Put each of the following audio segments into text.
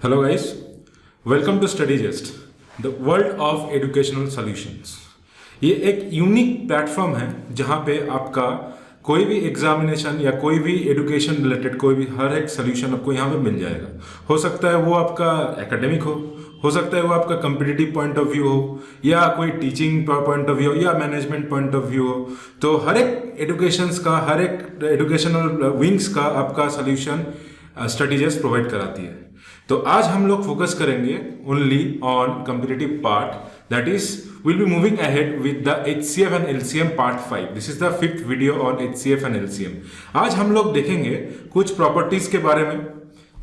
Hello guys, welcome to study just the world of educational solutions. ये एक unique platform है जहाँ पे आपका कोई भी एग्जामिनेशन या कोई भी एजुकेशन रिलेटेड कोई भी हर एक सोल्यूशन आपको यहाँ पे मिल जाएगा। हो सकता है वो आपका एकेडमिक हो सकता है वो आपका कम्पिटिटिव पॉइंट ऑफ व्यू हो, या कोई टीचिंग पॉइंट ऑफ व्यू हो, या मैनेजमेंट पॉइंट ऑफ व्यू हो। तो हर एक एजुकेशंस का, हर एक एजुकेशनल विंग्स का आपका सोल्यूशन स्ट्रेटेजीज प्रोवाइड कराती है। तो आज हम लोग फोकस करेंगे only on competitive part, that is will be moving ahead with the HCF and LCM part 5। This is the 5th video on HCF and LCM। आज हम लोग देखेंगे कुछ प्रॉपर्टीज के बारे में,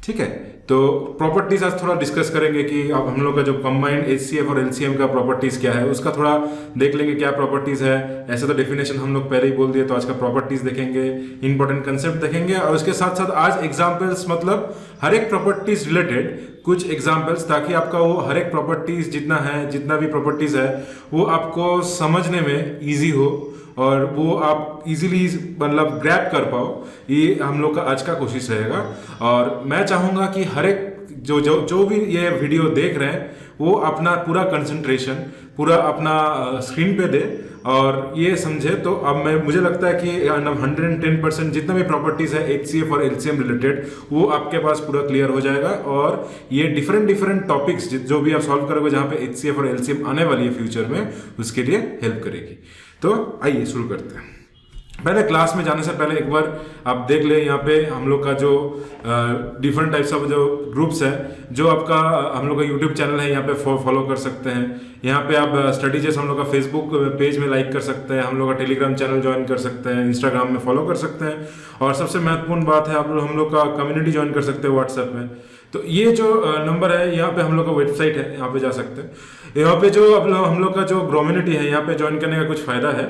ठीक है। तो प्रॉपर्टीज आज थोड़ा डिस्कस करेंगे कि अब हम लोग का जो कंबाइंड HCF और LCM का प्रॉपर्टीज क्या है, उसका थोड़ा देख लेंगे क्या प्रॉपर्टीज है। ऐसे तो डेफिनेशन हम लोग पहले ही बोल दिए, तो आज का प्रॉपर्टीज देखेंगे, इंपॉर्टेंट कंसेप्ट देखेंगे, और उसके साथ साथ आज एग्जांपल्स, मतलब हर एक प्रॉपर्टीज रिलेटेड कुछ एग्जांपल्स, ताकि आपका वो हर एक प्रॉपर्टीज जितना भी प्रॉपर्टीज है वो आपको समझने में ईजी हो और वो आप इजीली मतलब ग्रैब कर पाओ। ये हम लोग का आज का कोशिश रहेगा। और मैं चाहूँगा कि हर एक जो भी ये वीडियो देख रहे हैं वो अपना पूरा कंसंट्रेशन पूरा अपना स्क्रीन पे दे और ये समझे। तो अब मुझे लगता है कि 110% जितना भी प्रॉपर्टीज है HCF और LCM रिलेटेड वो आपके पास पूरा क्लियर हो जाएगा। और ये डिफरेंट टॉपिक्स जो भी आप सॉल्व करोगे जहाँ पे HCF और LCM आने वाली है फ्यूचर में, उसके लिए हेल्प करेगी। तो आइए शुरू करते हैं। पहले क्लास में जाने से पहले एक बार आप देख ले, यहाँ पे हम लोग का जो डिफरेंट टाइप्स ऑफ जो ग्रुप्स है, जो आपका हम लोग का यूट्यूब चैनल है, यहाँ पे फॉलो कर सकते हैं। यहाँ पे आप स्टडी जैसे हम लोग का फेसबुक पेज में लाइक कर सकते हैं, हम लोग का टेलीग्राम चैनल ज्वाइन कर सकते हैं, इंस्टाग्राम में फॉलो कर सकते हैं, और सबसे महत्वपूर्ण बात है आप हम लोग का कम्युनिटी ज्वाइन कर सकते हैं व्हाट्सएप में। तो ये जो नंबर है, यहाँ पे हम लोग का वेबसाइट है, यहाँ पे जा सकते हैं। यहाँ पे जो हम लोग का जो कम्युनिटी है, यहाँ पे ज्वाइन करने का कुछ फायदा है।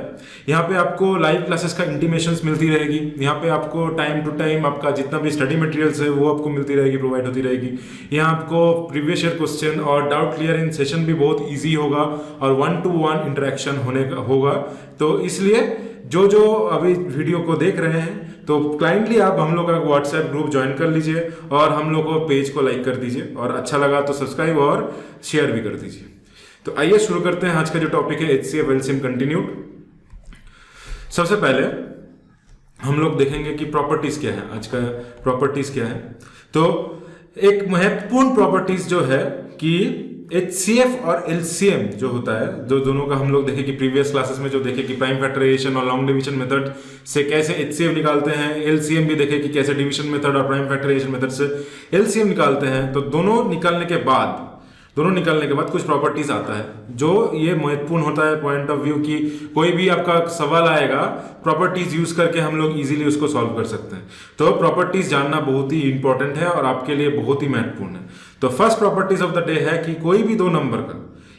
यहाँ पे आपको लाइव क्लासेस का इंटीमेशंस मिलती रहेगी। यहाँ पे आपको टाइम टू टाइम आपका जितना भी स्टडी मटेरियल्स है वो आपको मिलती रहेगी, प्रोवाइड होती रहेगी। यहाँ आपको प्रीवियस ईयर क्वेश्चन और डाउट क्लियरिंग सेशन भी बहुत ईजी होगा और 1-to-1 इंटरेक्शन होने का होगा। तो इसलिए जो अभी वीडियो को देख रहे हैं तो काइंडली आप हम लोग का व्हाट्सएप ग्रुप ज्वाइन कर लीजिए और हम लोग को पेज को लाइक कर दीजिए, और अच्छा लगा तो सब्सक्राइब और शेयर भी कर दीजिए। तो आइए शुरू करते हैं आज का जो टॉपिक है HCF LCM कंटिन्यूड। सबसे पहले हम लोग देखेंगे कि प्रॉपर्टीज क्या है, आज का प्रॉपर्टीज क्या है। तो एक महत्वपूर्ण प्रॉपर्टीज जो है कि HCF और LCM जो होता है, जो दोनों का हम लोग देखे कि प्रीवियस क्लासेस में जो देखे कि प्राइम फैक्टराइजेशन और लॉन्ग डिवीजन मेथड से कैसे HCF निकालते हैं, LCM भी देखे कि कैसे डिवीजन मेथड और प्राइम फैक्टराइजेशन मेथड से LCM निकालते हैं। तो दोनों निकालने के बाद कुछ प्रॉपर्टीज आता है जो ये महत्वपूर्ण होता है पॉइंट ऑफ व्यू की कोई भी आपका सवाल आएगा, प्रॉपर्टीज यूज करके हम लोग इजीली उसको सॉल्व कर सकते हैं। तो प्रॉपर्टीज जानना बहुत ही इंपॉर्टेंट है और आपके लिए बहुत ही महत्वपूर्ण है। तो first properties of the day है कि कोई भी दो नंबर का,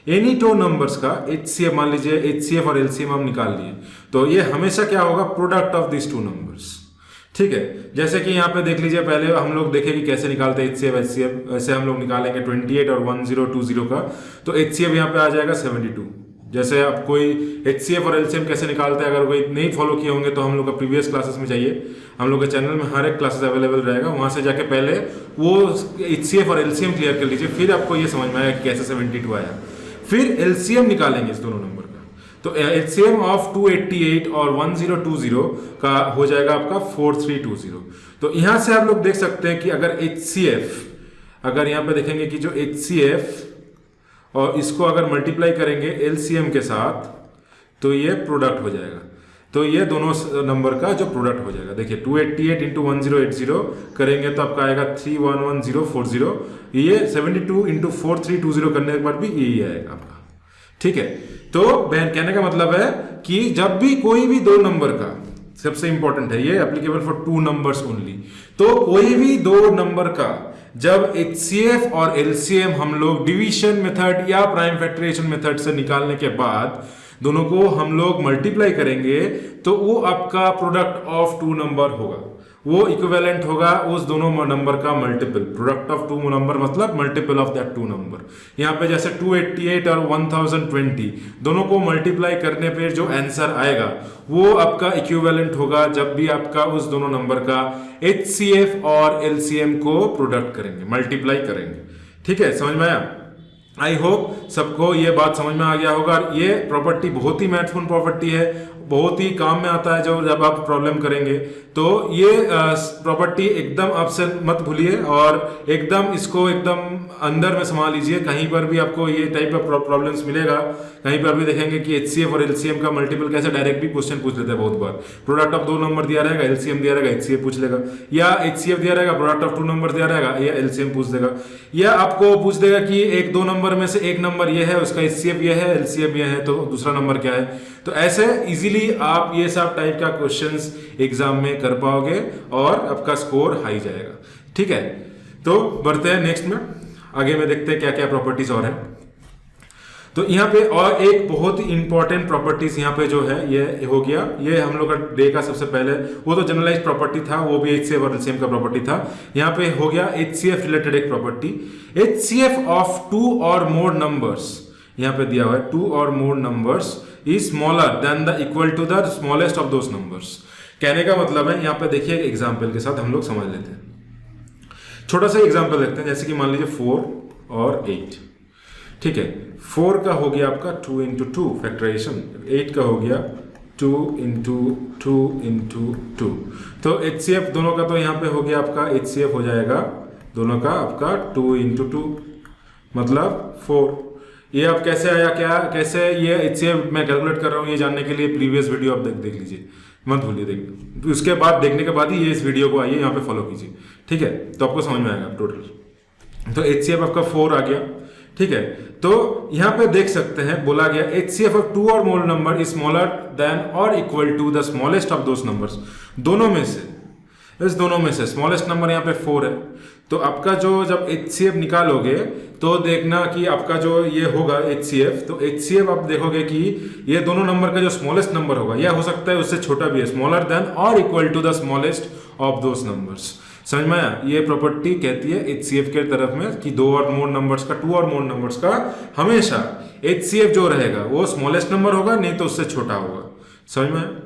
एनी टू नंबर्स का HCF, मान लीजिए HCF और LCM हम निकाल लिए, तो ये हमेशा क्या होगा, product of this two numbers, ठीक है। जैसे कि यहाँ पे देख लीजिए, पहले हम लोग देखेंगे कैसे निकालते हैं HCF LCM। वैसे हम लोग निकालेंगे 28 और 1020 का, तो HCF यहाँ पे आ जाएगा 72। जैसे आप कोई HCF और LCM कैसे निकालते हैं, अगर कोई नहीं फॉलो किए होंगे तो हम लोग का प्रीवियस क्लासेस में जाइए, हम लोग के चैनल में हर एक क्लासेस अवेलेबल रहेगा, वहां से जाके पहले वो HCF और LCM क्लियर कर लीजिए, फिर आपको ये समझ में आएगा कि कैसे 72 आया। फिर LCM निकालेंगे इस दोनों नंबर का, तो HCM ऑफ 288 और 1020 का हो जाएगा आपका 4320। तो यहां से आप लोग देख सकते हैं कि अगर HCF, अगर यहां पे देखेंगे कि जो HCF और इसको अगर मल्टीप्लाई करेंगे LCM के साथ तो ये प्रोडक्ट हो जाएगा। तो ये दोनों नंबर का जो प्रोडक्ट हो जाएगा, देखिए 288 इंटू 1080 करेंगे तो आपका आएगा 311040। ये 72 इंटू 4320 करने के बाद भी यही आएगा आपका, ठीक है। तो कहने का मतलब है कि जब भी कोई भी दो नंबर का, सबसे इंपॉर्टेंट है ये applicable for two numbers only, तो कोई भी दो नंबर का जब HCF और LCM हम लोग डिवीजन मेथड या प्राइम फैक्टराइजेशन मेथड से निकालने के बाद दोनों को हम लोग मल्टीप्लाई करेंगे तो वो आपका प्रोडक्ट ऑफ टू नंबर होगा, वो इक्विवेलेंट होगा उस दोनों नंबर का multiple. Product of two number मतलब multiple of that two number. यहाँ पे जैसे 288 और 1020 दोनों को मल्टीप्लाई करने पे जो आंसर आएगा वो आपका इक्विवेलेंट होगा जब भी आपका उस दोनों नंबर का HCF और LCM को प्रोडक्ट करेंगे, मल्टीप्लाई करेंगे, ठीक है, समझ में आया? आई होप सबको ये बात समझ में आ गया होगा। ये प्रॉपर्टी बहुत ही महत्वपूर्ण प्रॉपर्टी है, बहुत ही काम में आता है जब आप प्रॉब्लम करेंगे। तो ये प्रॉपर्टी एकदम आपसे मत भूलिए और एकदम इसको एकदम अंदर में संभाल लीजिए। कहीं पर भी आपको ये टाइप का प्रॉब्लम्स मिलेगा, कहीं पर भी देखेंगे कि एचसीएफ और एलसीएम का मल्टीपल कैसे डायरेक्ट भी क्वेश्चन पूछ लेते हैं बहुत बार। प्रोडक्ट ऑफ 2 नंबर दिया रहेगा, एलसीएम दिया रहेगा, एचसीएफ पूछ लेगा, या एचसीएफ दिया रहेगा, प्रोडक्ट ऑफ 2 नंबर दिया रहेगा, या एलसीएम पूछ देगा, या आपको पूछ देगा कि 1-2 नंबर में से एक नंबर ये है, उसका एचसीएफ ये है, एलसीएम ये है, तो दूसरा नंबर क्या है। तो ऐसे इजीली आप ये सब टाइप का क्वेश्चंस एग्जाम में कर पाओगे और आपका स्कोर हाई जाएगा। ठीक है, तो बढ़ते हैं नेक्स्ट में, आगे में देखते हैं क्या क्या प्रॉपर्टीज और है। तो यहाँ पे और एक बहुत ही इंपॉर्टेंट प्रॉपर्टीज यहाँ पे जो है ये हो गया, ये हम लोग का डे का सबसे पहले, वो तो जनरलाइज प्रॉपर्टी था, वो भी एचसीएफ और एलसीएम का प्रॉपर्टी था। यहाँ पे हो गया एचसीएफ रिलेटेड एक प्रॉपर्टी, एचसीएफ ऑफ 2 और मोर नंबर्स। यहाँ पे दिया हुआ है 2 और more numbers is smaller than the equal to the smallest of those numbers. कहने का मतलब है, यहाँ पे देखिए एक एग्जाम्पल के साथ हम लोग समझ लेते हैं। छोटा सा एग्जाम्पल देखते हैं, जैसे कि मान लीजिए 4 और 8। ठीक है, 4 का हो गया आपका 2 इंटू 2 फैक्टराइजेशन, 8 का हो गया 2 इंटू 2 इंटू 2। तो एचसीएफ दोनों का तो यहाँ पे हो गया आपका एचसीएफ हो जाएगा दोनों का आपका 2 इंटू 2 मतलब 4। ये अब कैसे आया, क्या कैसे ये एचसीएफ मैं कैलकुलेट कर रहा हूँ, ये जानने के लिए प्रीवियस वीडियो आप देख लीजिए, मत भूलिए देख, उसके बाद देखने के बाद ही ये इस वीडियो को आइए यहाँ पे फॉलो कीजिए। ठीक है, तो आपको समझ में आएगा टोटल। तो एचसीएफ आपका 4 आ गया। ठीक है, तो यहाँ पे देख सकते हैं बोला गया एचसीएफ ऑफ 2 और more number is smaller than और equal to the smallest of those numbers. दोनों में से, इस दोनों में से स्मॉलेस्ट नंबर यहाँ पे 4 है। तो आपका जो जब एचसीएफ निकालोगे तो देखना कि आपका जो ये होगा एचसीएफ, तो एचसीएफ आप देखोगे कि ये दोनों नंबर का जो स्मॉलेस्ट नंबर होगा, यह हो सकता है उससे छोटा भी है, स्मॉलर देन और equal to the smallest of those numbers. समझ में आया? ये प्रॉपर्टी कहती है एचसीएफ के तरफ में कि 2 और मोर नंबर्स का, 2 और मोर नंबर्स का हमेशा एचसीएफ जो रहेगा वो स्मॉलेस्ट नंबर होगा, नहीं तो उससे छोटा होगा। समझ में आया?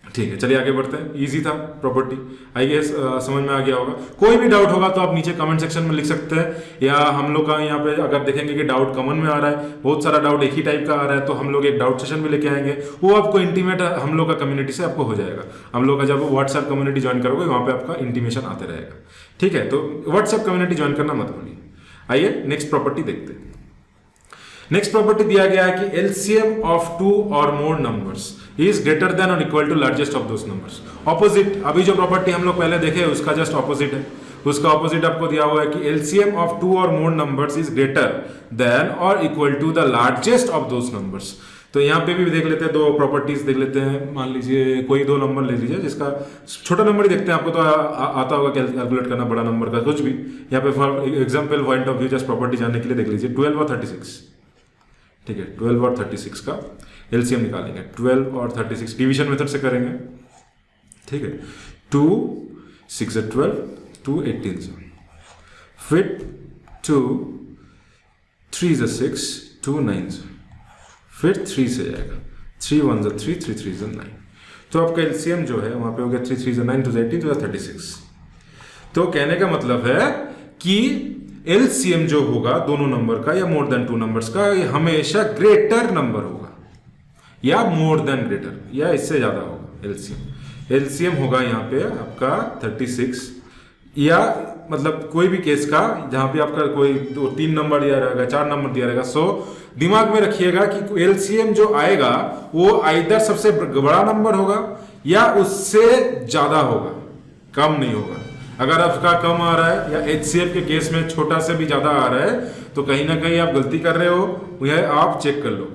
ठीक है, चलिए आगे बढ़ते हैं। इजी था प्रॉपर्टी, आई गेस समझ में आ गया होगा। कोई भी डाउट होगा तो आप नीचे कमेंट सेक्शन में लिख सकते हैं, या हम लोग का यहाँ पे अगर देखेंगे कि डाउट कॉमन में आ रहा है, बहुत सारा डाउट एक ही टाइप का आ रहा है, तो हम लोग एक डाउट सेशन भी लेके आएंगे, वो आपको इंटीमेट हम लोग का कम्युनिटी से आपको हो जाएगा। हम लोग का जब व्हाट्सएप कम्युनिटी ज्वाइन करोगे वहाँ पे आपका इंटीमेशन आते रहेगा। ठीक है, तो व्हाट्सएप कम्युनिटी ज्वाइन करना मत भूलिए। आइए नेक्स्ट प्रॉपर्टी देखते हैं। नेक्स्ट प्रॉपर्टी दिया गया है कि एलसीएम ऑफ 2 और more numbers is greater than और equal to largest of those numbers. Opposite, अभी जो प्रॉपर्टी हम लोग पहले देखे उसका जस्ट ऑपोजिट है। उसका ऑपोजिट आपको दिया हुआ है कि एलसीएम ऑफ 2 और more numbers is greater than और equal to the largest of those numbers. तो यहाँ पे भी देख लेते हैं, दो प्रॉपर्टीज देख लेते हैं। मान लीजिए कोई 2 नंबर ले लीजिए, जिसका छोटा नंबर ही देखते हैं, आपको तो आता होगा कैलकुलेट करना बड़ा नंबर का कुछ भी। यहाँ पे for example point of view just property जानने के लिए देख लीजिए 12 और 36। ठीक है, 12 और 36 का एलसीएम निकालेंगे। 12 और 36 डिवीजन मेथड से करेंगे। ठीक है, 2 6 12, 2 18, फिर 2 3 6, 2 9, फिर 3 से जाएगा, 3 1 3, 3 3 9। तो आपका एलसीएम जो है वहां पे हो गया 3 3 9, 2 18, 2 36। तो कहने का मतलब है कि एलसीएम जो होगा दोनों नंबर का या मोर देन 2 नंबर्स का, ये हमेशा ग्रेटर नंबर होगा, या मोर देन ग्रेटर, या इससे ज्यादा होगा एलसीएम। एलसीएम होगा यहाँ पे आपका 36, या मतलब कोई भी केस का जहां पे आपका कोई 3 नंबर दिया रहेगा, 4 नंबर दिया रहेगा। सो दिमाग में रखिएगा कि एलसीएम जो आएगा वो आइदर सबसे बड़ा नंबर होगा या उससे ज्यादा होगा, कम नहीं होगा। अगर आपका कम आ रहा है या एचसीएफ के केस में छोटा से भी ज्यादा आ रहा है, तो कहीं ना कहीं आप गलती कर रहे हो, यह आप चेक कर लो।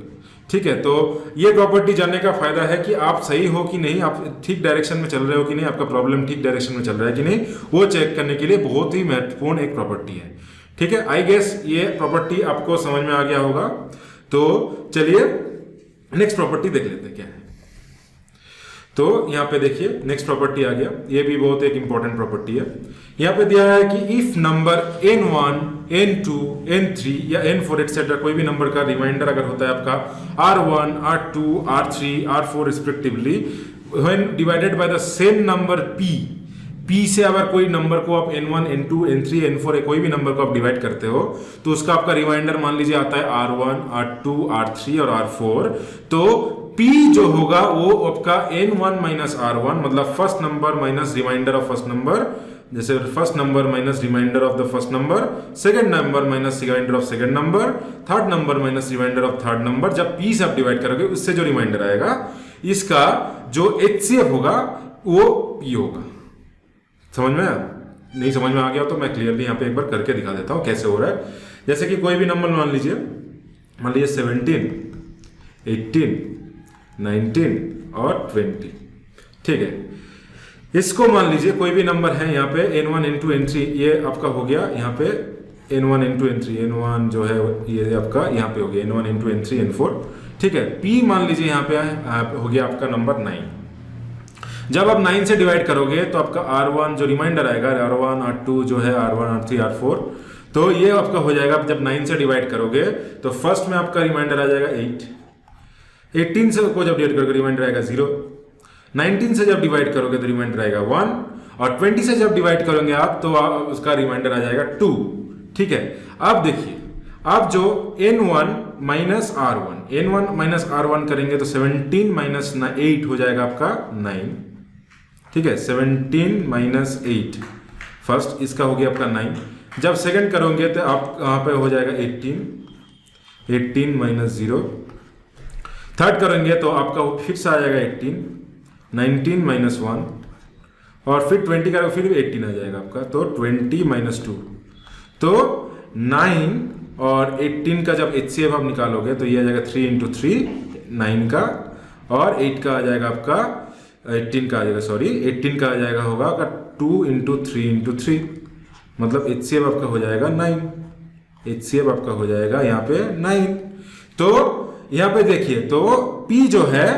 ठीक है, तो ये प्रॉपर्टी जानने का फायदा है कि आप सही हो कि नहीं, आप ठीक डायरेक्शन में चल रहे हो कि नहीं, आपका प्रॉब्लम ठीक डायरेक्शन में चल रहा है कि नहीं, वो चेक करने के लिए बहुत ही महत्वपूर्ण एक प्रॉपर्टी है। ठीक है, आई गेस ये प्रॉपर्टी आपको समझ में आ गया होगा। तो चलिए नेक्स्ट प्रॉपर्टी देख लेते हैं क्या है। तो यहाँ पे देखिए नेक्स्ट प्रॉपर्टी आ गया, ये भी बहुत एक इंपॉर्टेंट प्रॉपर्टी है। यहाँ पे दिया है कि if number n1, n2, n3 या n4 एक्सेट्रा कोई भी नंबर का रिमाइंडर अगर होता है आपका r1, r2, r3, r4 respectively, when divided by the same number p, P से अगर कोई नंबर को आप n1, n2, n3, n4 कोई भी नंबर को आप डिवाइड करते हो तो उसका आपका रिमाइंडर मान लीजिए आता है R1, R2, R3 और R4। तो P जो होगा वो आपका n1 माइनस R1 मतलब first number minus remainder of first number, जैसे first number minus remainder of the first number, second number minus remainder of second number, third number minus remainder of third number. जब P से आप divide करोगे उससे जो reminder आएगा इसका जो HCF होगा वो P होगा। समझ में आया? नहीं समझ में आ गया तो मैं क्लियरली यहाँ पे एक बार करके दिखा देता हूँ कैसे हो रहा है। जैसे कि कोई भी नंबर मान लीजिए 17, 18, 19 और 20, ठीक है। इसको मान लीजिए कोई भी नंबर है यहाँ पे n1, n2, n3, ये आपका हो गया यहाँ पे n1, n2, n3, n1 जो है ये आपका यहाँ पे हो गया n1, n2, n3, n4, ठीक है। P मान लीजिए यहाँ पे हो गया आपका नंबर 9। जब आप 9 से डिवाइड करोगे तो आपका R1 जो रिमाइंडर आएगा R1, R2 जो है R1, R3, R4, तो ये आपका हो जाएगा। जब 9 से डिवाइड करोगे तो फर्स्ट में आपका रिमाइंडर आ जाएगा 8, 18 से को जब डिवाइड करोगे रिमाइंडर आएगा 0, 19 से जब डिवाइड करोगे तो रिमाइंडर आएगा 1 और 20 से जब डिवाइड करोगे आप तो उसका रिमाइंडर आ जाएगा 2, ठीक है। अब देखिए अब जो n1 माइनस R1 करेंगे तो 17 माइनस 8 हो जाएगा आपका 9, ठीक है। 17 माइनस 8 फर्स्ट, इसका हो गया आपका 9। जब सेकंड करोगे तो आप यहाँ पे हो जाएगा 18 माइनस 0। थर्ड करेंगे तो आपका फिर से आ जाएगा 19 माइनस 1 और फिर 20 करोगे फिर 18 आ जाएगा आपका, तो 20 माइनस 2। तो 9 और 18 का जब HCF आप निकालोगे तो ये आ जाएगा 3 इंटू 3 9 का, और 8 का आ जाएगा आपका 18 का आ जाएगा 18 का आ जाएगा होगा आपका 2 इंटू 3 इंटू 3, मतलब HCF आपका हो जाएगा 9। HCF आपका हो जाएगा यहाँ पे 9। तो यहाँ पे देखिए तो P जो है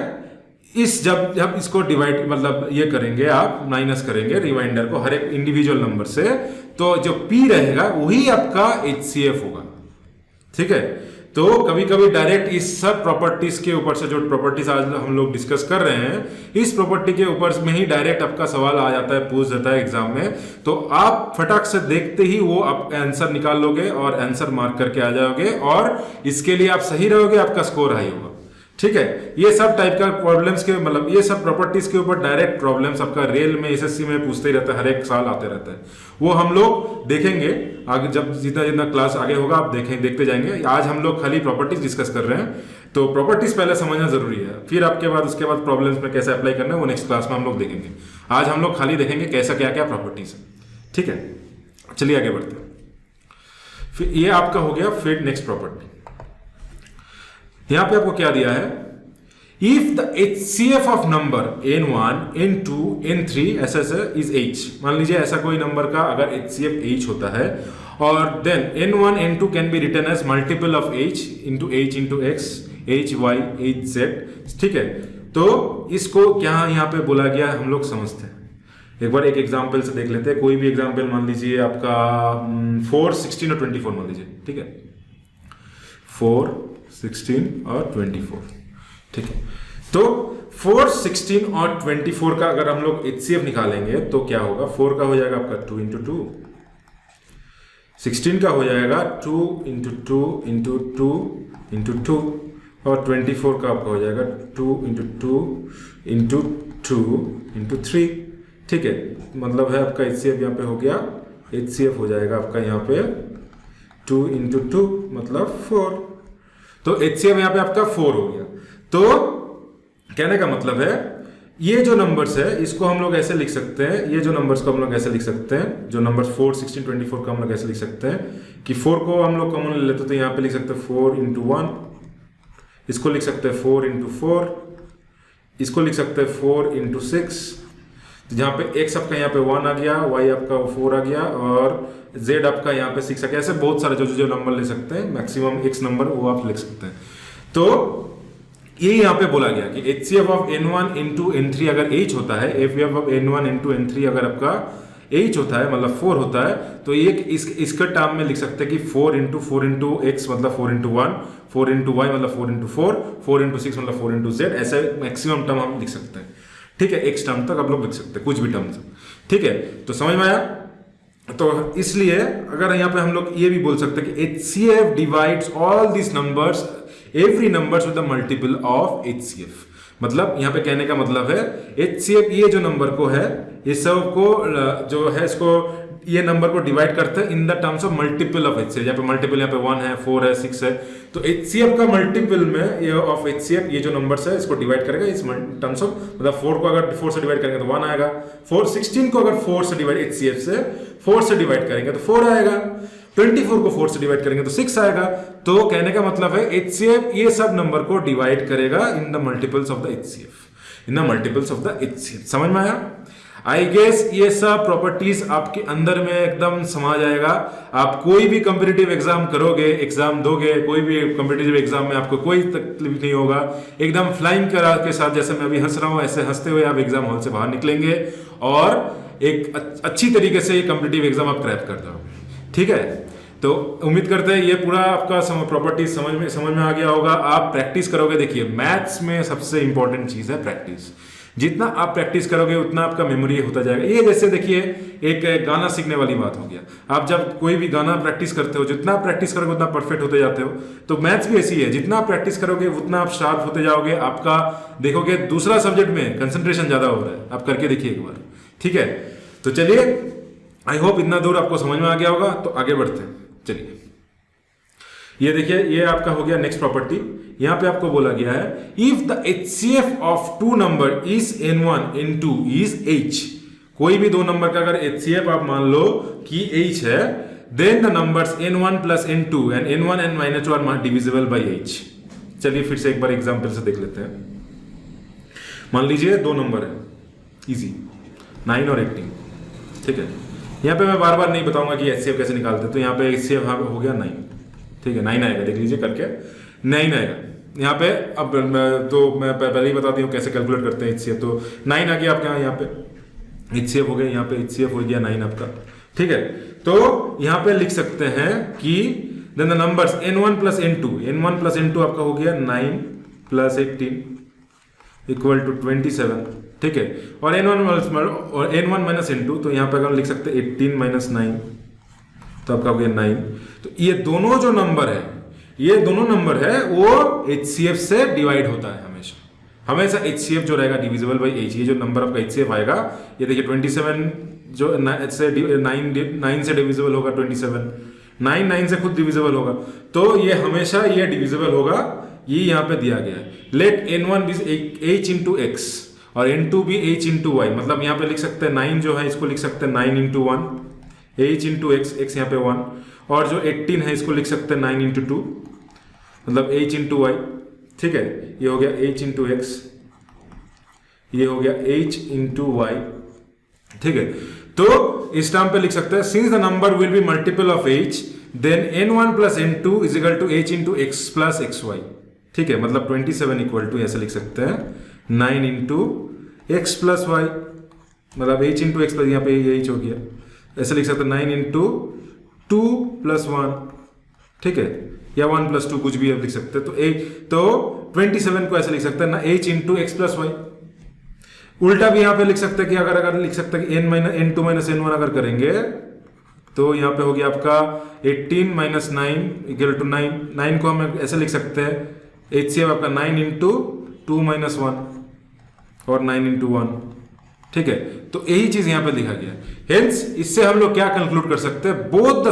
इस जब इसको डिवाइड मतलब ये करेंगे आप माइनस करेंगे रिमाइंडर को हर एक इंडिविजुअल नंबर से, तो जो P रहेगा वही आपका HCF होगा, ठीक है। तो कभी कभी डायरेक्ट इस सब प्रॉपर्टीज के ऊपर से जो प्रॉपर्टीज आज हम लोग डिस्कस कर रहे हैं इस प्रॉपर्टी के ऊपर में ही डायरेक्ट आपका सवाल आ जाता है, पूछ जाता है एग्जाम में, तो आप फटाक से देखते ही वो आप आंसर निकाल लोगे और आंसर मार्क करके आ जाओगे और इसके लिए आप सही रहोगे, आपका स्कोर हाई होगा, ठीक है। ये सब टाइप का प्रॉब्लम्स के मतलब ये सब प्रॉपर्टीज के ऊपर डायरेक्ट प्रॉब्लम्स आपका रेल में एसएससी में पूछते ही रहता है, हर एक साल आते रहता है। वो हम लोग देखेंगे आगे, जब जितना जितना क्लास आगे होगा आप देखते जाएंगे। आज हम लोग खाली प्रॉपर्टीज डिस्कस कर रहे हैं, तो प्रॉपर्टीज पहले समझना जरूरी है, फिर आपके बाद उसके बाद प्रॉब्लम्स में कैसे अप्लाई करना है वो नेक्स्ट क्लास में हम लोग देखेंगे। आज हम लोग खाली देखेंगे कैसा क्या क्या प्रॉपर्टीज है, ठीक है। चलिए आगे बढ़ते हैं। फिर ये आपका हो गया फिर नेक्स्ट प्रॉपर्टी। यहां पे आपको क्या दिया है, if the HCF of number n1, n2, n3 ऐसा इज h, मान लीजिए ऐसा कोई नंबर का अगर HCF h होता है और then n1, n2 can be written as multiple of h into x, h y, h z, ठीक है। तो इसको क्या यहाँ पे बोला गया हम लोग समझते हैं। एक बार एक एग्जाम्पल से देख लेते हैं, कोई भी एग्जाम्पल मान लीजिए आपका 4, 16 और 24 मान लीजिए, ठीक है। 4, 16 और 24, ठीक है। तो 4, 16 और 24 का अगर हम लोग HCF निकालेंगे तो क्या होगा, 4 का हो जाएगा आपका 2 इंटू 2, 16 का हो जाएगा 2 इंटू 2 इंटू 2 इंटू 2 और 24 का आपका हो जाएगा 2 इंटू 2 इंटू 2 इंटू 3, ठीक है। मतलब है आपका HCF यहाँ पे हो गया, HCF हो जाएगा आपका यहाँ पे 2 इंटू 2 मतलब 4, तो HCF यहाँ पे आपका 4 हो गया। तो कहने का मतलब है ये जो नंबर्स है इसको हम लोग ऐसे लिख सकते हैं, ये जो नंबर्स को हम लोग ऐसे लिख सकते हैं, जो नंबर्स 4, 16, 24 का हम लोग ऐसे लिख सकते हैं कि 4 को हम लोग कॉमन ले लेते तो यहाँ पे लिख सकते हैं 4 इंटू 1, इसको लिख सकते हैं 4 इंटू 4, इसको लिख सकते हैं 4 इंटू 6, जहाँ पे x आपका यहाँ पे 1 आ गया, y आपका 4 आ गया और z आपका यहाँ पे 6 आ गया। ऐसे बहुत सारे जो नंबर ले सकते हैं, मैक्सिमम x नंबर वो आप लिख सकते हैं। तो ये यहाँ पे बोला गया कि HCF of n1 into n3 अगर h होता है, HCF of n1 into n3 अगर आपका h होता है मतलब 4 होता है, तो ये इसके टर्म में लिख सकते हैं कि 4 इंटू x मतलब 4 इंटू 1, 4 इंटू y मतलब 4 इंटू 4, 4 इंटू 6 मतलब 4 इंटू z, ऐसे मैक्सिमम टर्म हम लिख सकते हैं, ठीक है। x टर्म तक आप लोग लिख सकते हैं, कुछ भी टर्म, ठीक है, तो समझ में आया। तो इसलिए अगर यहाँ पे हम लोग ये भी बोल सकते हैं कि HCF divides all this numbers, every numbers with the multiple of HCF। मतलब यहाँ पे कहने का मतलब है HCF ये जो नंबर को है, ये सब को जो है इसको, ये नंबर को डिवाइड करते हैं in the terms of multiple of HCF। यहाँ पे मल्टीपल, यहाँ पे 1 है, 4 है, 6 है, तो HCF का मल्टीपल में ये ऑफ HCF ये जो नंबर्स है इसको डिवाइड करेगा इस टर्म्स ऑफ, मतलब 4 को अगर 4 से डिवाइड करेंगे तो 1 आएगा, 16 को अगर 4 से डिवाइड, HCF से 4 से डिवाइड करेंगे तो 4 आएगा, 24 को 4 से डिवाइड करेंगे तो 6 आएगा। तो कहने का मतलब है HCF ये सब नंबर को डिवाइड करेगा in the multiples of the HCF, in the multiples of the HCF। समझ में आया? आई गेस ये सब प्रॉपर्टीज आपके अंदर में एकदम समा जाएगा। आप कोई भी कॉम्पिटिटिव एग्जाम करोगे, एग्जाम दोगे, कोई भी कॉम्पिटिटिव एग्जाम में आपको कोई तकलीफ नहीं होगा, एकदम फ्लाइंग कलर के साथ, जैसे मैं अभी हंस रहा हूं ऐसे हंसते हुए आप एग्जाम हॉल से बाहर निकलेंगे और एक अच्छी तरीके से ये कॉम्पिटिटिव एग्जाम आप क्रैक कर दोगे। ठीक है, तो उम्मीद करते हैं ये पूरा आपका प्रॉपर्टी समझ में आ गया होगा। आप प्रैक्टिस करोगे, देखिए मैथ्स में सबसे इंपॉर्टेंट चीज है प्रैक्टिस। जितना आप प्रैक्टिस करोगे उतना आपका मेमोरी होता जाएगा। ये जैसे देखिए एक गाना सीखने वाली बात हो गया, आप जब कोई भी गाना प्रैक्टिस करते हो, जितना प्रैक्टिस करोगे उतना परफेक्ट होते जाते हो। तो मैथ्स भी ऐसी है, जितना आप प्रैक्टिस करोगे उतना आप शार्प होते जाओगे। आपका देखोगे दूसरा सब्जेक्ट में कंसंट्रेशन ज्यादा हो रहा है, आप करके देखिए एक बार। ठीक है, तो चलिए, आई होप इतना दूर आपको समझ में आ गया होगा। तो आगे बढ़ते हैं, चलिए। ये देखिए, ये आपका हो गया नेक्स्ट प्रॉपर्टी। यहां पे आपको बोला गया है if the HCF of two number is N1 N2 is H। कोई भी दो नंबर का अगर HCF आप मान लो कि H है, then the numbers N1 plus N2 and N1 and -1 are divisible by H। चलिए फिर से एक बार एग्जांपल से देख लेते हैं। मान लीजिए दो नंबर है, इजी, 9 और 18। ठीक है, यहाँ पे मैं बार बार नहीं बताऊंगा कि HCF कैसे निकालते, तो यहाँ पे HCF हो गया 9। ठीक है, 9 आएगा, देख लीजिए करके 9 आएगा यहाँ पे। अब तो मैं पहले ही बता दी हूँ कैसे कैलकुलेट करते हैं HCF। तो 9 आ गया आपके यहाँ पे HCF हो गया, यहाँ पे HCF हो गया 9 आपका। ठीक है, तो यहाँ पे लिख सकते हैं कि then the numbers N1 plus N2 आपका हो गया 9 प्लस 18 इक्वल टू 27। ठीक है, और N1 माइनस N2, तो यहाँ पे अगर लिख सकते हैं 18 माइनस 9, तो आपका हो गया 9। तो ये दोनों जो नंबर है, ये दोनों नंबर है वो HCF से डिवाइड होता है हमेशा HCF जो रहेगा डिविजिबल बाई H। ये जो नंबर आपका HCF आएगा, ये देखिए 27 जो 9 से डिविजिबल होगा, 27 9 से खुद डिविजिबल होगा, तो ये हमेशा ये डिविजिबल होगा। ये यहाँ पे दिया गया है, लेट N1 भी H इंटू X और N2 भी H इंटू Y। मतलब यहाँ पे लिख सकते हैं 9 जो है इसको लिख सकते हैं 9 इंटू 1, H इंटू X यहाँ पे 1, और जो 18 है इसको लिख सकते हैं 9 इंटू 2, मतलब H इंटू Y। ठीक है, ये हो गया H इंटू X, ये हो गया H इंटू Y। ठीक है, तो इस टर्म पे लिख सकते हैं since the number will be multiple of H then N1 plus N2 is equal to H into X plus XY। ठीक है, मतलब 27 इक्वल टू ऐसे लिख सकते हैं 9 इंटू X प्लस Y, मतलब H इंटू X प्लस यहाँ पे H हो गया, ऐसे लिख सकते हैं 9 इंटू 2 प्लस 1। ठीक है, या 1 प्लस 2 कुछ भी आप लिख सकते हैं। तो 27 को ऐसे लिख सकते हैं ना H into X plus Y। उल्टा भी यहाँ पे लिख सकते हैं कि अगर लिख सकते हैं कि N2 माइनस N1 अगर करेंगे तो यहाँ पे हो गया आपका 18 माइनस 9 इक्वल टू 9। 9 को हम ऐसे लिख सकते हैं HCF आपका 9 इंटू 2 माइनस 1 और 9 इंटू 1। ठीक है, तो यही चीज यहाँ पे लिखा गया। हेंस इससे हम लोग क्या कंक्लूड कर सकते हैं, both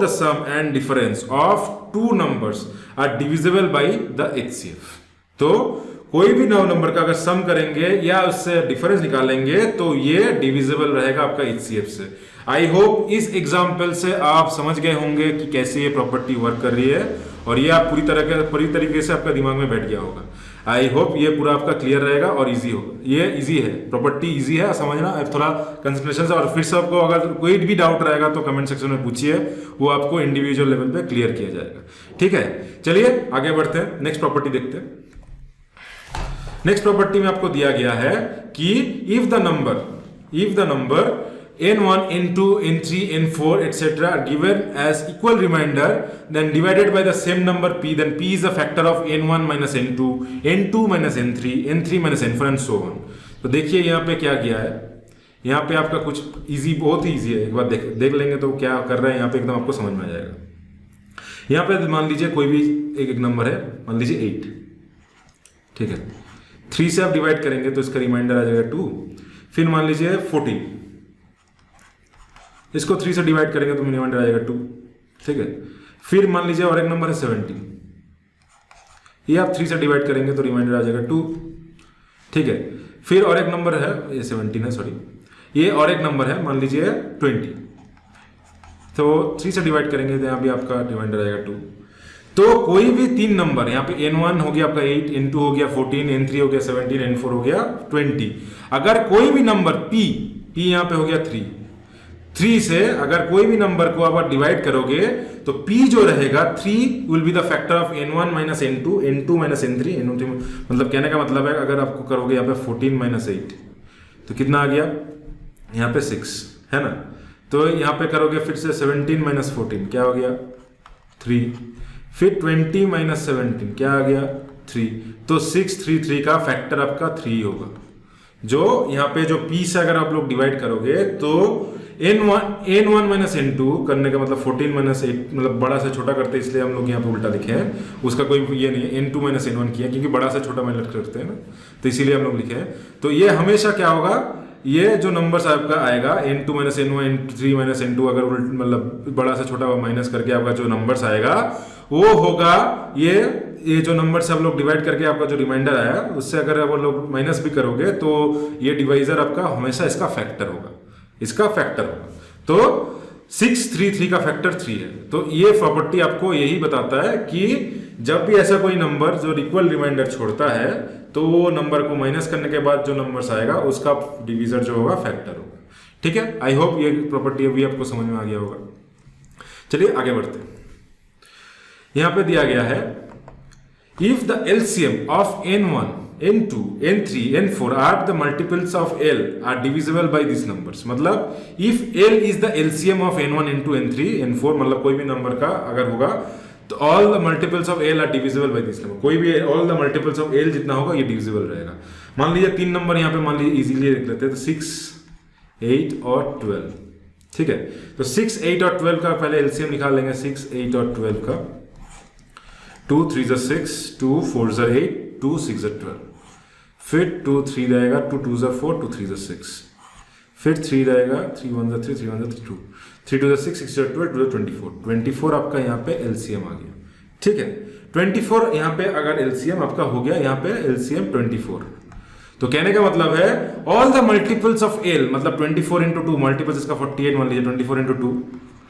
the sum and difference of two numbers are divisible by the HCF। तो कोई भी नौ नंबर का अगर सम करेंगे या उससे डिफरेंस निकालेंगे तो ये डिविजिबल रहेगा आपका HCF से। आई होप इस एग्जाम्पल से आप समझ गए होंगे कि कैसे ये प्रॉपर्टी वर्क कर रही है, और ये आप पूरी तरीके से आपका दिमाग में बैठ गया होगा। आई होप ये पूरा आपका क्लियर रहेगा और इजी होगा। ये इजी है, प्रॉपर्टी इजी है समझना, थोड़ा कंसंट्रेशन से। और फिर से आपको अगर कोई भी डाउट रहेगा तो कमेंट सेक्शन में पूछिए, वो आपको इंडिविजुअल लेवल पे क्लियर किया जाएगा। ठीक है, चलिए आगे बढ़ते हैं, नेक्स्ट प्रॉपर्टी देखते हैं। नेक्स्ट प्रॉपर्टी में आपको दिया गया है कि if the number N1, N2, N3, N4 etc. are given as equal remainder then divided by the same number P, then P is a factor of N1 minus N2, N2 minus N3, N3 minus N4 and so on। तो देखिए यहाँ पे क्या किया है, यहाँ पे आपका कुछ इजी, बहुत ही इजी है, एक बार देख लेंगे तो क्या कर रहे हैं यहाँ पे एकदम आपको समझ में आ जाएगा। यहाँ पे मान लीजिए कोई भी एक नंबर है, मान लीजिए 8, ठीक है, 3 से आप डिवाइड करेंगे तो इसका रिमाइंडर आ जाएगा 2। फिर मान लीजिए 14, इसको 3 से डिवाइड करेंगे तो रिमाइंडर आ जाएगा 2, ठीक है। फिर मान लीजिए और एक नंबर है 17, ये आप 3 से डिवाइड करेंगे तो रिमाइंडर आ जाएगा 2, ठीक है। फिर और एक नंबर है, ये 17 है सॉरी, ये और एक नंबर है मान लीजिए 20, तो 3 से डिवाइड करेंगे तो यहाँ भी आपका रिमाइंडर आएगा 2। तो कोई भी 3 नंबर, यहाँ पे n1 हो गया आपका 8, n2 हो गया 14, n3 हो गया 17, n4 हो गया 20। अगर कोई भी नंबर p यहाँ पे हो गया 3 से अगर कोई भी नंबर को आप डिवाइड करोगे तो p जो रहेगा 3 will be the factor of n1 minus n2, n2 minus n3, n3 मतलब कहने का मतलब है अगर आपको करोगे यहाँ पे 14 माइनस 8 तो कितना आ गया यहाँ पे 6, है ना। तो यहाँ पे करोगे फिर से 17 माइनस 14 क्या हो गया 3, फिर 20 माइनस 17 क्या आ गया 3, तो 633 का फैक्टर आपका 3 होगा। जो यहाँ पे जो p से अगर आप लोग डिवाइड करोगे तो n1 माइनस n2 करने का मतलब 14 माइनस 8 मतलब बड़ा से छोटा करते हैं, इसलिए हम लोग यहाँ पे उल्टा लिखे हैं, उसका कोई ये नहीं है, n2 माइनस n1 किया क्योंकि बड़ा से छोटा माइनस करते हैं ना, तो इसीलिए हम लोग लिखे हैं। तो ये हमेशा क्या होगा, ये जो नंबर्स आपका आएगा n2 minus n1, n3 minus n2 अगर मतलब बड़ा से छोटा माइनस करके आपका जो नंबर्स आएगा वो होगा ये जो नंबर से आप लोग डिवाइड करके आपका जो रिमाइंडर आया उससे अगर आप लोग माइनस भी करोगे तो ये डिवाइजर आपका हमेशा इसका फैक्टर होगा, इसका फैक्टर होगा। तो 633 का फैक्टर 3 है। तो ये प्रॉपर्टी आपको यही बताता है कि जब भी ऐसा कोई नंबर जो इक्वल रिमाइंडर छोड़ता है तो वो नंबर को माइनस करने के बाद जो नंबर्स आएगा उसका डिवीजर जो होगा फैक्टर होगा। ठीक है, आई होप ये प्रॉपर्टी अभी आपको समझ में आ गया होगा। चलिए आगे बढ़ते हैं। यहां पे दिया गया है if the LCM of n1, n2, n3, n4 are the multiples of l are divisible by this numbers. मतलब if l is the LCM of n1, n2, n3, n4 मतलब कोई भी नंबर का अगर होगा तो all the multiples of l are divisible by this number. कोई भी all the multiples of l जितना होगा ये डिविजिबल रहेगा। मान लीजिए 3 नंबर यहाँ पे मान लीजिए इजीली लिख लेते हैं तो 6, 8 और 12। ठीक है, तो 6, 8 और 12 का पहले एलसीएम निकाल लेंगे। 6, 8 और 12 का 2 3 6, 2 4 8, 2 6 12, फिर 2 3 रहेगा, 2 2 4, 2 3 6, फिर 3 रहेगा, 3 1 3, 3 1 2, 3 2 6, 6 12, 2 24, 24 आपका यहाँ पे एलसीएम आ गया। ठीक है, 24 यहाँ पे अगर एलसीएम आपका हो गया, यहाँ पे एलसीएम 24। तो कहने का मतलब है all the multiples of L, मतलब 24 इंटू 2 मल्टीपल्स इसका 48 मान लीजिए। 24 into 2,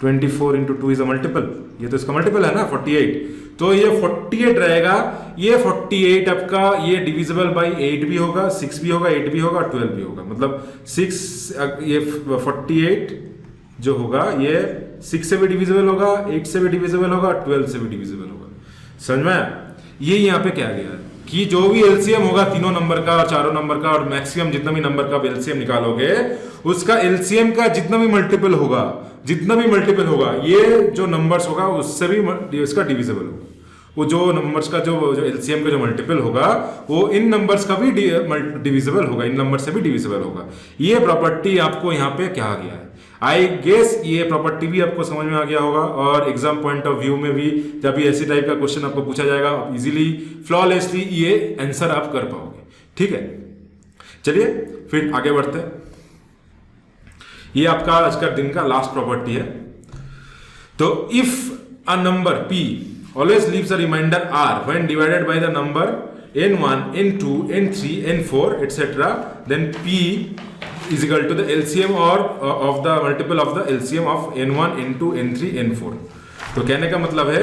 24 into 2 is a multiple, ये तो इसका मल्टीपल है ना 48। तो ये 48 रहेगा। ये 48 आपका ये डिविजिबल बाय 8 भी होगा, 6 भी होगा, 8 भी होगा, 12 भी होगा। मतलब 6 ये 48 जो होगा ये 6 से भी डिविजिबल होगा, 8 से भी डिविजिबल होगा, 12 से भी डिविजिबल होगा। समझ में? ये यहाँ पे क्या गया कि जो भी एलसीएम होगा तीनों नंबर का और चारों नंबर का और मैक्सिमम जितना भी नंबर का एलसीएम निकालोगे उसका एलसीएम का जितना भी मल्टीपल होगा, ये जो नंबर्स होगा उससे भी इसका डिविजिबल होगा। वो जो नंबर्स का जो एलसीएम का जो मल्टीपल होगा वो इन नंबर्स का भी डिविजिबल होगा, इन नंबर से भी डिविजिबल होगा। ये प्रॉपर्टी आपको यहाँ पे कहा गया है। आई गेस ये प्रॉपर्टी भी आपको समझ में आ गया होगा और एग्जाम पॉइंट ऑफ व्यू में भी जब भी ऐसी टाइप का क्वेश्चन आपको पूछा जाएगा आप इजीली फ्लॉलेसली ये आंसर आप कर पाओगे। ठीक है, चलिए फिर आगे बढ़ते हैं। ये आपका आज का दिन का लास्ट प्रॉपर्टी है। तो if a number p always leaves a reminder r when divided by the number n1, n2, n3, n4 etc, then p is equal to the LCM or of the multiple of the LCM of n1, n2, n3, n4। तो कहने का मतलब है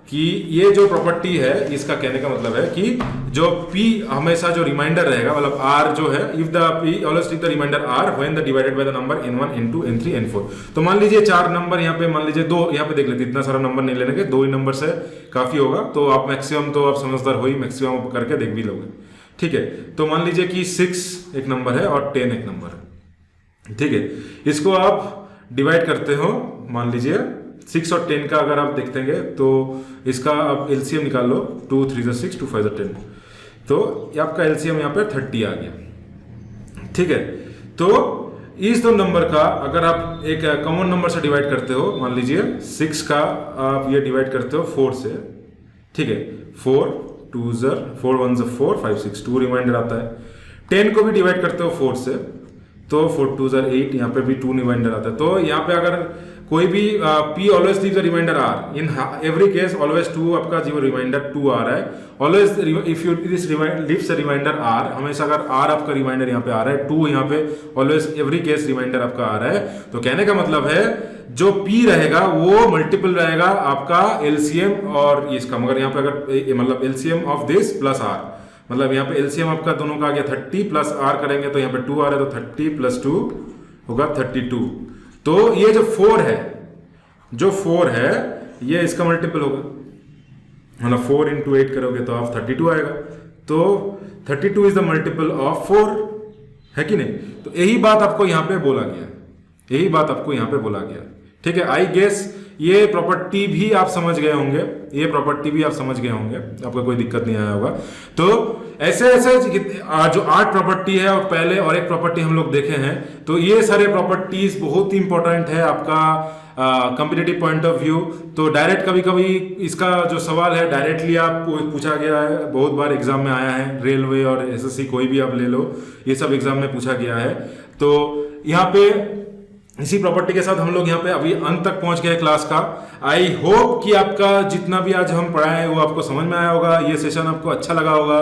कि ये जो property है इसका कहने का मतलब है कि जो p हमेशा जो रिमाइंडर रहेगा मतलब r जो है if the p always leave the reminder r when the divided by the number n1, n2, n3, n4। तो मान लीजिए 4 नंबर यहाँ पे, मान लीजिए 2 यहाँ पे देख लेते, इतना सारा नंबर नहीं लेने के, 2 ही नंबर से काफी होगा। तो आप मैक्सिमम, तो आप समझदार हो ही, मैक्सिमम करके देख भी लोगे। ठीक है, तो मान लीजिए कि 6 एक नंबर है और 10 एक नंबर है। ठीक है, इसको आप डिवाइड करते हो, मान लीजिए 6 और 10 का अगर आप देखते हैं तो इसका आप एलसीएम निकाल लो। 2 3 6, 2 5 10, तो आपका एलसीएम यहाँ पे 30 आ गया। ठीक है, तो इस दो नंबर का अगर आप एक कॉमन नंबर से डिवाइड करते हो, मान लीजिए 6 का आप ये डिवाइड करते हो 4 से, ठीक है, 4 2 4 1 4 5 6 2 रिमाइंडर आता है। 10 को भी डिवाइड करते हो 4 से तो 4 2 8, यहाँ पे भी 2 रिमाइंडर आता है। तो यहाँ पे अगर कोई भी P always leaves a remainder R, in every case always 2 आपका जो रिमाइंडर 2 आ रहा है, always if you this leaves a remainder R, हमेशा अगर R आपका रिमाइंडर यहाँ पे आ रहा है, 2 यहाँ पे ऑलवेज एवरी केस रिमाइंडर आपका आ रहा है, तो कहने का मतलब है जो P रहेगा वो मल्टीपल रहेगा आपका LCM और इसका, मगर यहाँ पे अगर मतलब LCM of this plus R, मतलब यहाँ पे LCM आपका दोनों का आ गया 30 प्लस R करेंगे तो यहाँ पे 2 आ रहा है, तो 30 प्लस 2 होगा 32। तो ये जो 4 है, जो 4 है ये इसका मल्टीपल होगा, मतलब 4 इंटू 8 करोगे तो आप 32 आएगा। तो 32 इज द मल्टीपल ऑफ 4, है कि नहीं? तो यही बात आपको यहाँ पे बोला गया, यही बात आपको यहाँ पे बोला गया, ठीक है। आई गेस ये प्रॉपर्टी भी आप समझ गए होंगे, ये प्रॉपर्टी भी आप समझ गए होंगे, आपको कोई दिक्कत नहीं आया होगा। तो ऐसे ऐसे जो 8 प्रॉपर्टी है और पहले और एक प्रॉपर्टी हम लोग देखे हैं, तो ये सारे प्रॉपर्टीज बहुत ही इंपॉर्टेंट है आपका कॉम्पिटिटिव पॉइंट ऑफ व्यू। तो डायरेक्ट कभी कभी इसका जो सवाल है डायरेक्टली आप पूछा गया है, बहुत बार एग्जाम में आया है, रेलवे और SSC कोई भी आप ले लो, ये सब एग्जाम में पूछा गया है। तो यहाँ पे इसी प्रॉपर्टी के साथ हम लोग यहाँ पे अभी अंत तक पहुंच गए क्लास का। आई होप कि आपका जितना भी आज हम पढ़ाए वो आपको समझ में आया होगा, ये सेशन आपको अच्छा लगा होगा,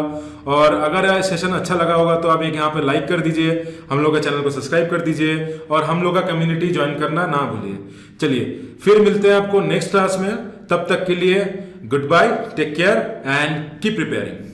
और अगर ये सेशन अच्छा लगा होगा तो आप एक यहाँ पे लाइक कर दीजिए, हम लोग के चैनल को सब्सक्राइब कर दीजिए और हम लोग का कम्युनिटी ज्वाइन करना ना भूलिए। चलिए फिर मिलते हैं आपको नेक्स्ट क्लास में, तब तक के लिए good bye, take care and keep preparing.